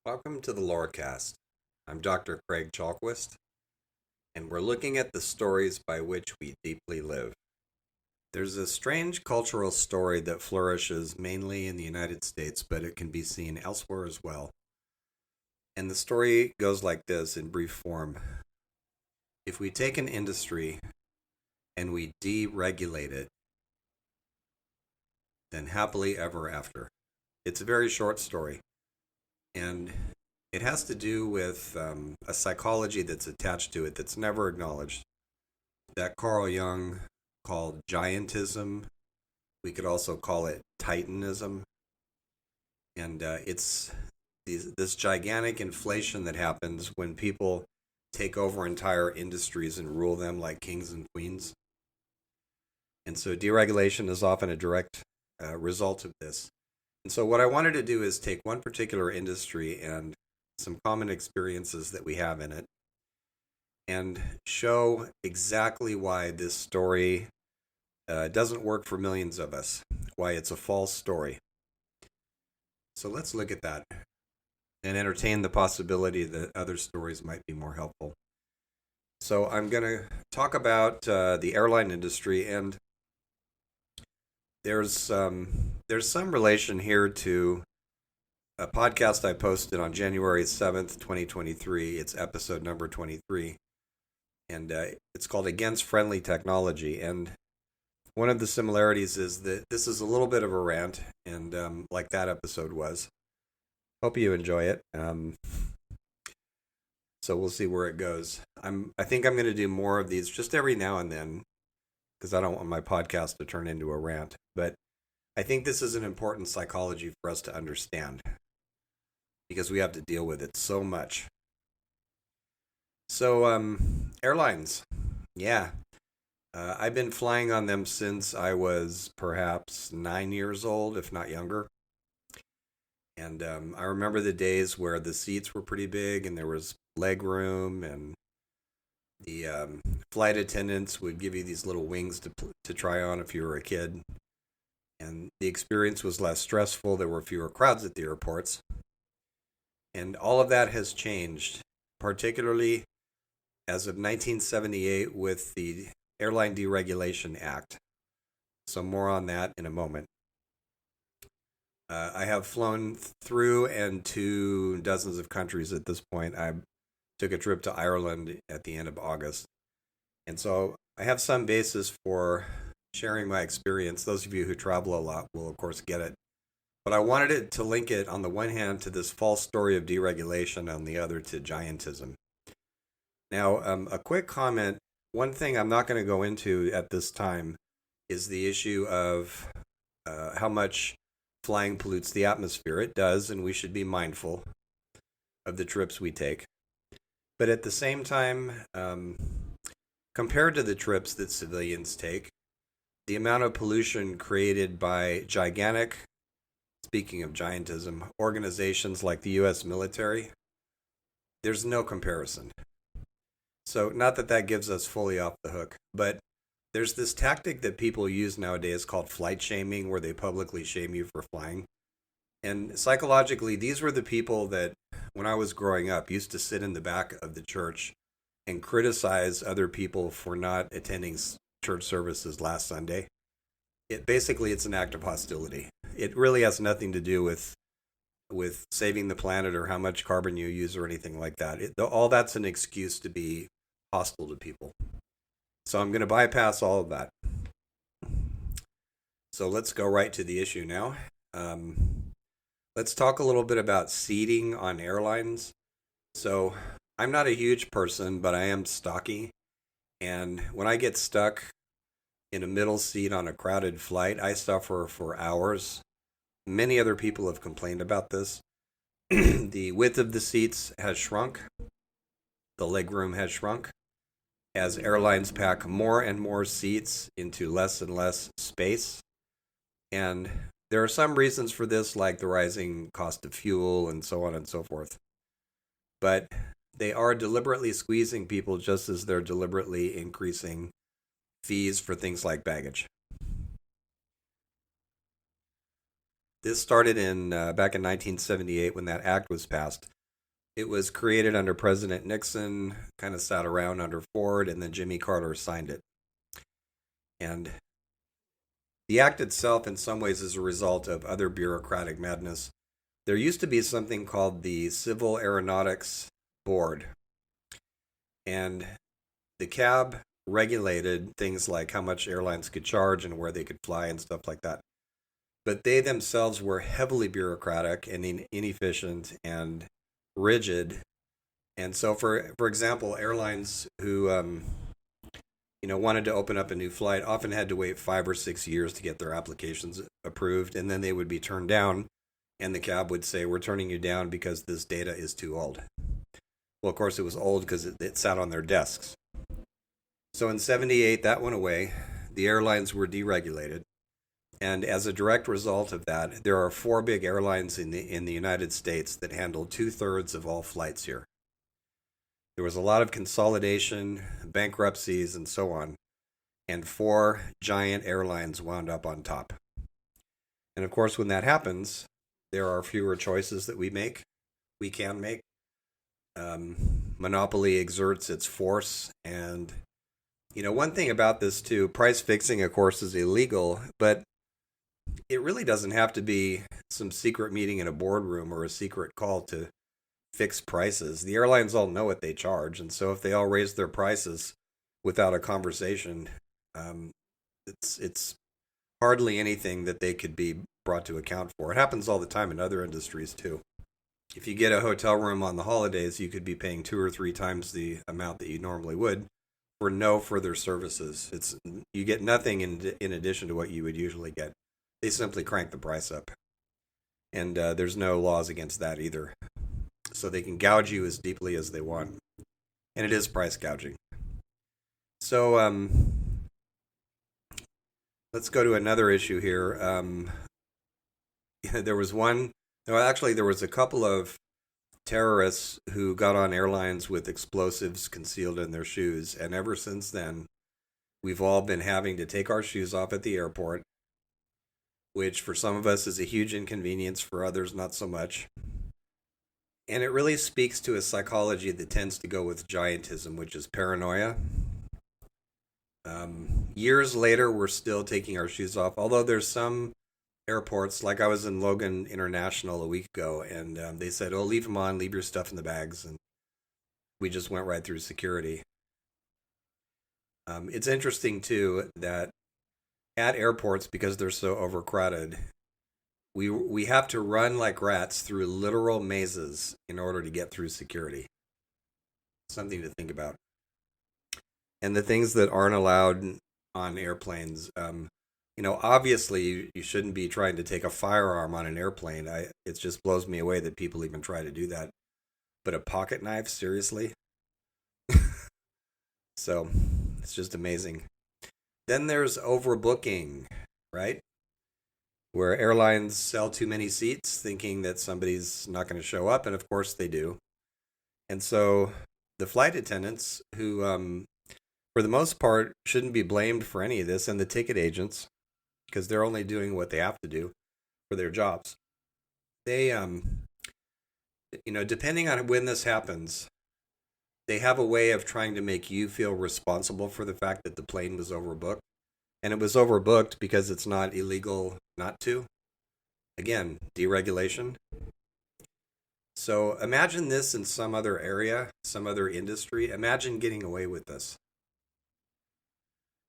Welcome to the Lorecast. I'm Dr. Craig Chalkwist, and we're looking at the stories by which we deeply live. There's a strange cultural story that flourishes mainly in the United States, but it can be seen elsewhere as well. And the story goes like this in brief form. If we take an industry and we deregulate it, then happily ever after. It's a very short story. And it has to do with a psychology that's attached to it that's never acknowledged, that Carl Jung called Giantism. We could also call it Titanism. And it's this gigantic inflation that happens when people take over entire industries and rule them like kings and queens. And so deregulation is often a direct result of this. And so what I wanted to do is take one particular industry and some common experiences that we have in it and show exactly why this story doesn't work for millions of us, why it's a false story. So let's look at that and entertain the possibility that other stories might be more helpful. So I'm going to talk about the airline industry, and there's some relation here to a podcast I posted on January 7th, 2023. It's episode number 23. And it's called Against Friendly Technology. And one of the similarities is that this is a little bit of a rant, and like that episode was. Hope you enjoy it. So we'll see where it goes. I think I'm going to do more of these just every now and then, because I don't want my podcast to turn into a rant. But I think this is an important psychology for us to understand, because we have to deal with it so much. So, airlines. Yeah. I've been flying on them since I was perhaps 9 years old, if not younger. And I remember the days where the seats were pretty big and there was leg room, and the flight attendants would give you these little wings to try on if you were a kid. And the experience was less stressful. There were fewer crowds at the airports. And all of that has changed, particularly as of 1978 with the Airline Deregulation Act. So more on that in a moment. I have flown through and to dozens of countries at this point. I took a trip to Ireland at the end of August. And so I have some basis for sharing my experience. Those of you who travel a lot will, of course, get it. But I wanted it to link it, on the one hand, to this false story of deregulation, on the other to giantism. Now, a quick comment. One thing I'm not going to go into at this time is the issue of how much flying pollutes the atmosphere. It does, and we should be mindful of the trips we take. But at the same time, compared to the trips that civilians take, the amount of pollution created by gigantic, speaking of giantism, organizations like the U.S. military, there's no comparison. So not that gives us fully off the hook, but there's this tactic that people use nowadays called flight shaming, where they publicly shame you for flying. And psychologically, these were the people that, when I was growing up, used to sit in the back of the church and criticize other people for not attending church services last Sunday. It's an act of hostility. It really has nothing to do with saving the planet or how much carbon you use or anything like that. All that's an excuse to be hostile to people. So I'm going to bypass all of that. So let's go right to the issue now. Let's talk a little bit about seating on airlines. So I'm not a huge person, but I am stocky. And when I get stuck in a middle seat on a crowded flight, I suffer for hours. Many other people have complained about this. The width of the seats has shrunk. The legroom has shrunk as airlines pack more and more seats into less and less space. And there are some reasons for this, like the rising cost of fuel and so on and so forth. But they are deliberately squeezing people, just as they're deliberately increasing fees for things like baggage. This started back in 1978 when that act was passed. It was created under President Nixon, kind of sat around under Ford, and then Jimmy Carter signed it. And the act itself, in some ways, is a result of other bureaucratic madness. There used to be something called the Civil Aeronautics Board, and the CAB regulated things like how much airlines could charge and where they could fly and stuff like that. But they themselves were heavily bureaucratic and inefficient and rigid. And so, for example, airlines who wanted to open up a new flight often had to wait 5 or 6 years to get their applications approved, and then they would be turned down, and the CAB would say, "We're turning you down because this data is too old." Well, of course, it was old because it sat on their desks. So in '78, that went away. The airlines were deregulated. And as a direct result of that, there are 4 big airlines in the United States that handle 2/3 of all flights here. There was a lot of consolidation, bankruptcies, and so on. And 4 giant airlines wound up on top. And of course, when that happens, there are fewer choices that we can make. Monopoly exerts its force. And, one thing about this too, price fixing, of course, is illegal, but it really doesn't have to be some secret meeting in a boardroom or a secret call to fix prices. The airlines all know what they charge, and so if they all raise their prices without a conversation, it's hardly anything that they could be brought to account for. It happens all the time in other industries too. If you get a hotel room on the holidays, you could be paying 2 or 3 times the amount that you normally would for no further services. You get nothing in addition to what you would usually get. They simply crank the price up. And there's no laws against that either. So they can gouge you as deeply as they want. And it is price gouging. So let's go to another issue here. There was a couple of terrorists who got on airlines with explosives concealed in their shoes. And ever since then, we've all been having to take our shoes off at the airport, which for some of us is a huge inconvenience, for others not so much. And it really speaks to a psychology that tends to go with Giantism, which is paranoia. Years later, we're still taking our shoes off, although there's some airports, like I was in Logan International a week ago, and they said, "Oh, leave them on, leave your stuff in the bags," and we just went right through security. It's interesting, too, that at airports, because they're so overcrowded, we have to run like rats through literal mazes in order to get through security. Something to think about. And the things that aren't allowed on airplanes, obviously you shouldn't be trying to take a firearm on an airplane. It just blows me away that people even try to do that. But a pocket knife, seriously? So it's just amazing. Then there's overbooking, right? Where airlines sell too many seats thinking that somebody's not going to show up, and of course they do. And so the flight attendants, who for the most part shouldn't be blamed for any of this, and the ticket agents, because they're only doing what they have to do for their jobs. They, depending on when this happens, they have a way of trying to make you feel responsible for the fact that the plane was overbooked. And it was overbooked because it's not illegal not to. Again, deregulation. So imagine this in some other area, some other industry. Imagine getting away with this.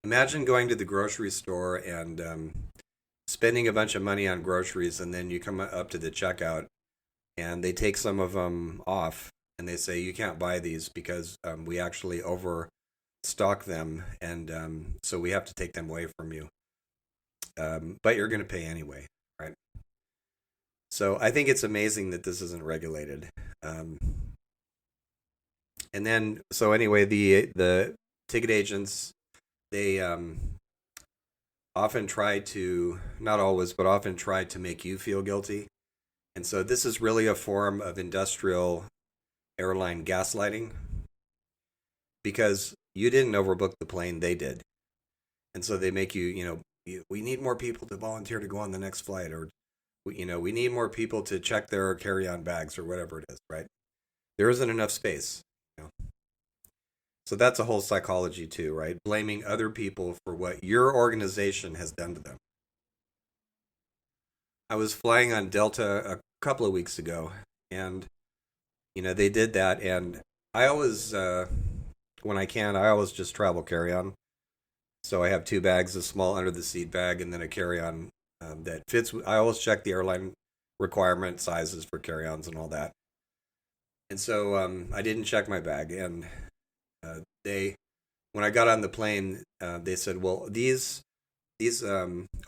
Imagine going to the grocery store and spending a bunch of money on groceries, and then you come up to the checkout and they take some of them off and they say, "You can't buy these because we actually overstock them, and so we have to take them away from you. But you're going to pay anyway," right? So I think it's amazing that this isn't regulated. And then, so anyway, the ticket agents, they often try to, not always, but often try to make you feel guilty. And so this is really a form of industrial airline gaslighting, because you didn't overbook the plane, they did. And so they make we need more people to volunteer to go on the next flight, or we need more people to check their carry-on bags, or whatever it is, right? there isn't enough space. You know? So that's a whole psychology too, right? Blaming other people for what your organization has done to them. I was flying on Delta a couple of weeks ago, and they did that, and I always, when I can, I always just travel carry on. So I have two bags, a small under the seat bag, and then a carry on that fits. I always check the airline requirement sizes for carry ons and all that. And so I didn't check my bag, and they, when I got on the plane, they said, "Well, these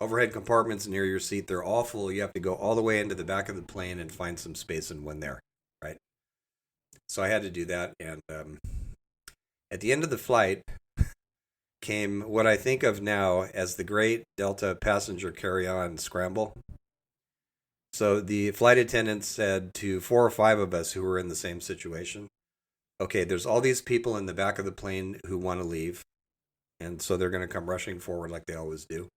overhead compartments near your seat, they're all full. You have to go all the way into the back of the plane and find some space in one there, right?" So I had to do that, and at the end of the flight came what I think of now as the great Delta passenger carry-on scramble. So the flight attendant said to 4 or 5 of us who were in the same situation, "Okay, there's all these people in the back of the plane who want to leave, and so they're going to come rushing forward like they always do.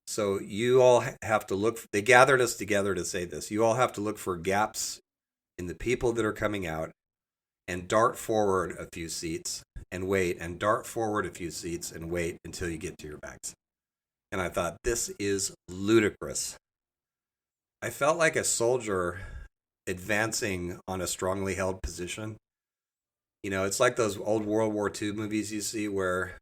So you all have to look." They gathered us together to say this. "You all have to look for gaps in the people that are coming out and dart forward a few seats and wait, and dart forward a few seats and wait until you get to your bags." And I thought, this is ludicrous. I felt like a soldier advancing on a strongly held position. It's like those old World War II movies you see where,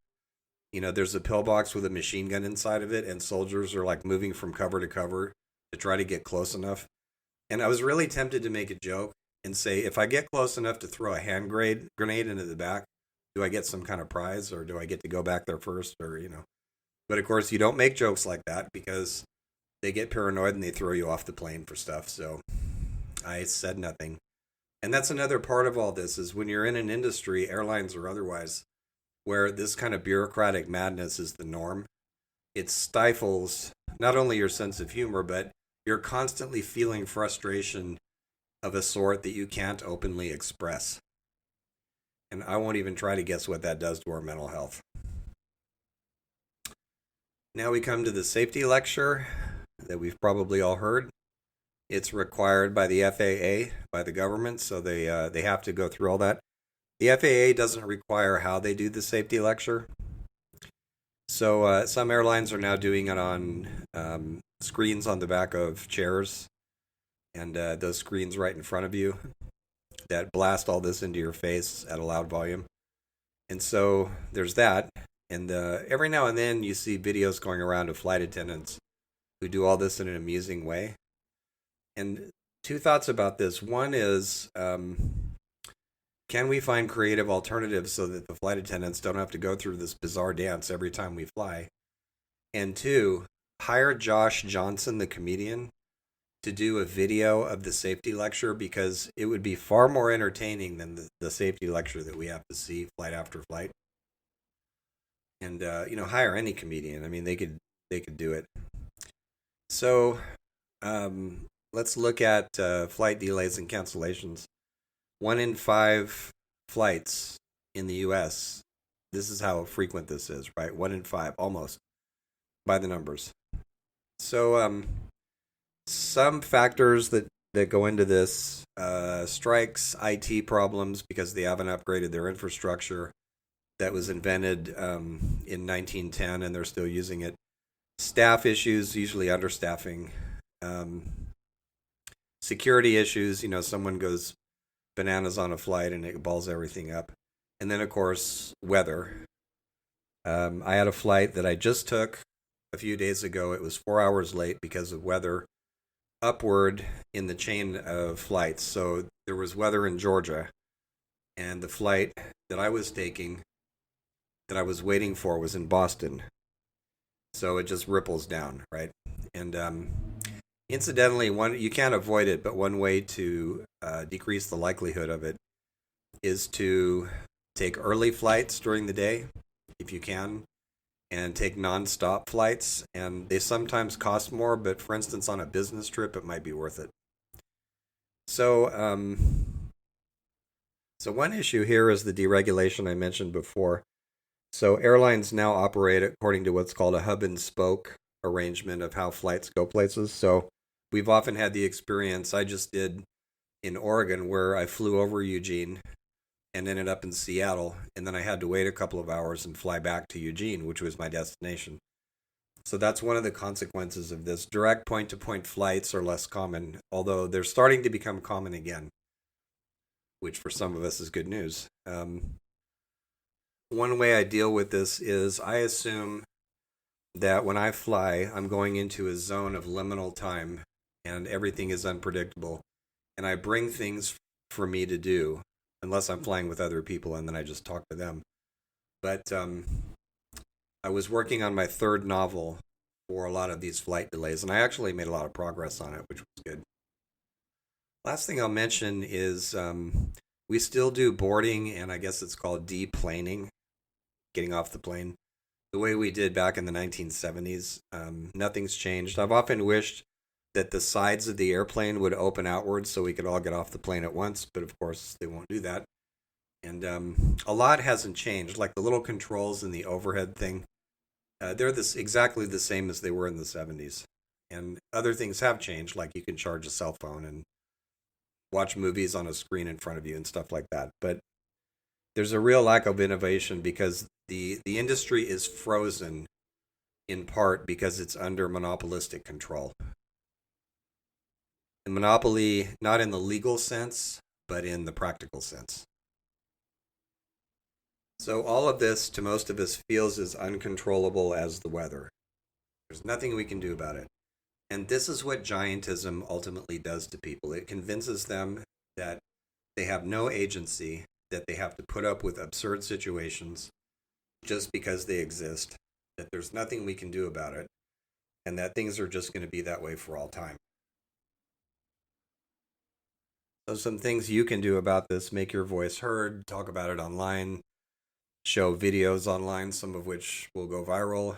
there's a pillbox with a machine gun inside of it, and soldiers are like moving from cover to cover to try to get close enough. And I was really tempted to make a joke and say, if I get close enough to throw a hand grenade into the back, do I get some kind of prize, or do I get to go back there first, But of course, you don't make jokes like that because they get paranoid and they throw you off the plane for stuff. So I said nothing. And that's another part of all this is when you're in an industry, airlines or otherwise, where this kind of bureaucratic madness is the norm, it stifles not only your sense of humor, but you're constantly feeling frustration of a sort that you can't openly express. And I won't even try to guess what that does to our mental health. Now we come to the safety lecture that we've probably all heard. It's required by the FAA, by the government, so they have to go through all that. The FAA doesn't require how they do the safety lecture. So some airlines are now doing it on screens on the back of chairs, and those screens right in front of you that blast all this into your face at a loud volume. And so there's that. And every now and then you see videos going around of flight attendants who do all this in an amusing way. And two thoughts about this. One is, can we find creative alternatives so that the flight attendants don't have to go through this bizarre dance every time we fly? And two, hire Josh Johnson, the comedian, to do a video of the safety lecture, because it would be far more entertaining than the safety lecture that we have to see flight after flight. And hire any comedian. I mean, they could do it. So let's look at flight delays and cancellations. 1 in 5 flights in the U.S. This is how frequent this is, right? 1 in 5, almost, by the numbers. So some factors that go into this, strikes, IT problems because they haven't upgraded their infrastructure that was invented in 1910 and they're still using it. Staff issues, usually understaffing. Security issues, someone goes bananas on a flight and it balls everything up. And then, of course, weather. I had a flight that I just took a few days ago. It was 4 hours late because of weather upward in the chain of flights. So there was weather in Georgia, and the flight that I was taking, that I was waiting for, was in Boston. So it just ripples down, right? And incidentally, you can't avoid it, but one way to decrease the likelihood of it is to take early flights during the day, if you can, and take non-stop flights. And they sometimes cost more, but for instance, on a business trip, it might be worth it. So, one issue here is the deregulation I mentioned before. So airlines now operate according to what's called a hub and spoke arrangement of how flights go places. So we've often had the experience, I just did in Oregon where I flew over Eugene and ended up in Seattle, and then I had to wait a couple of hours and fly back to Eugene, which was my destination. So that's one of the consequences of this. Direct point-to-point flights are less common, although they're starting to become common again, which for some of us is good news. One way I deal with this is I assume that when I fly, I'm going into a zone of liminal time and everything is unpredictable. And I bring things for me to do, unless I'm flying with other people and then I just talk to them. But I was working on my third novel for a lot of these flight delays, and I actually made a lot of progress on it, which was good. Last thing I'll mention is we still do boarding, and I guess it's called deplaning, getting off the plane, the way we did back in the 1970s. Nothing's changed. I've often wished that the sides of the airplane would open outwards so we could all get off the plane at once, but of course they won't do that. And a lot hasn't changed, like the little controls in the overhead thing. They're exactly the same as they were in the 70s. And other things have changed, like you can charge a cell phone and watch movies on a screen in front of you and stuff like that. But there's a real lack of innovation because the industry is frozen in part because it's under monopolistic control. The monopoly, not in the legal sense, but in the practical sense. So all of this, to most of us, feels as uncontrollable as the weather. There's nothing we can do about it. And this is what giantism ultimately does to people. It convinces them that they have no agency, that they have to put up with absurd situations just because they exist, that there's nothing we can do about it, and that things are just going to be that way for all time. So some things you can do about this: make your voice heard, talk about it online, show videos online, some of which will go viral,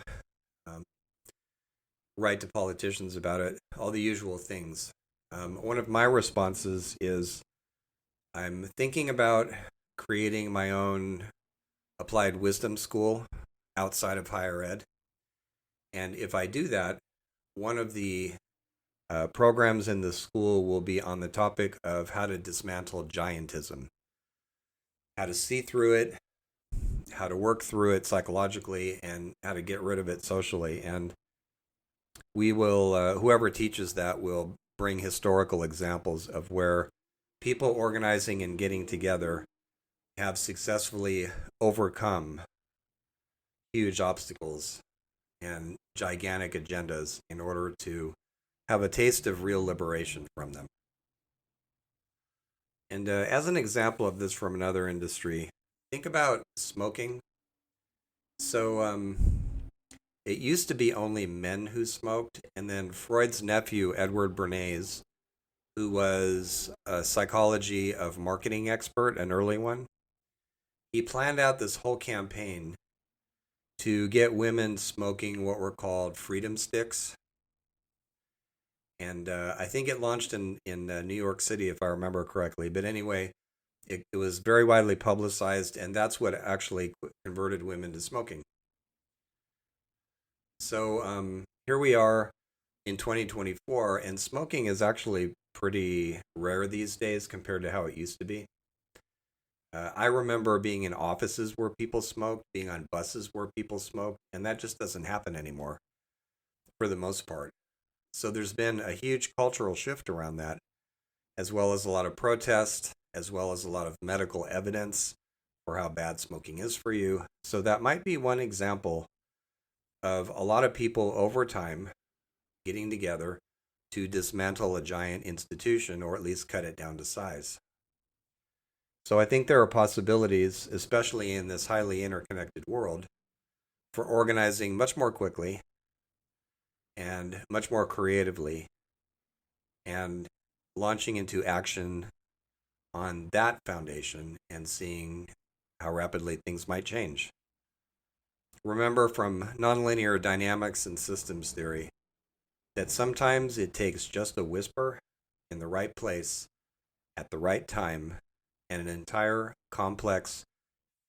write to politicians about it, all the usual things. One of my responses is I'm thinking about creating my own applied wisdom school outside of higher ed. And if I do that, one of the programs in the school will be on the topic of how to dismantle giantism, how to see through it, how to work through it psychologically, and how to get rid of it socially. And we will, whoever teaches that will bring historical examples of where people organizing and getting together have successfully overcome huge obstacles and gigantic agendas in order to have a taste of real liberation from them. And as an example of this from another industry, think about smoking. So it used to be only men who smoked, and then Freud's nephew, Edward Bernays, who was a psychology of marketing expert, an early one, he planned out this whole campaign to get women smoking what were called freedom sticks. And I think it launched in New York City, if I remember correctly. But anyway, it was very widely publicized, and that's what actually converted women to smoking. So here we are in 2024, and smoking is actually pretty rare these days compared to how it used to be. I remember being in offices where people smoked, being on buses where people smoked, and that just doesn't happen anymore for the most part. So there's been a huge cultural shift around that, as well as a lot of protest, as well as a lot of medical evidence for how bad smoking is for you. So that might be one example of a lot of people over time getting together to dismantle a giant institution, or at least cut it down to size. So I think there are possibilities, especially in this highly interconnected world, for organizing much more quickly and much more creatively, and launching into action on that foundation and seeing how rapidly things might change. Remember from nonlinear dynamics and systems theory that sometimes it takes just a whisper in the right place at the right time, and an entire complex,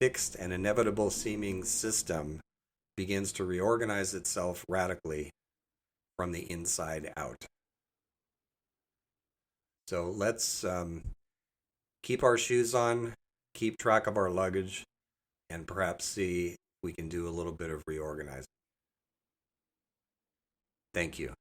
fixed, and inevitable seeming system begins to reorganize itself radically from the inside out. So let's keep our shoes on, keep track of our luggage, and perhaps see if we can do a little bit of reorganizing. Thank you.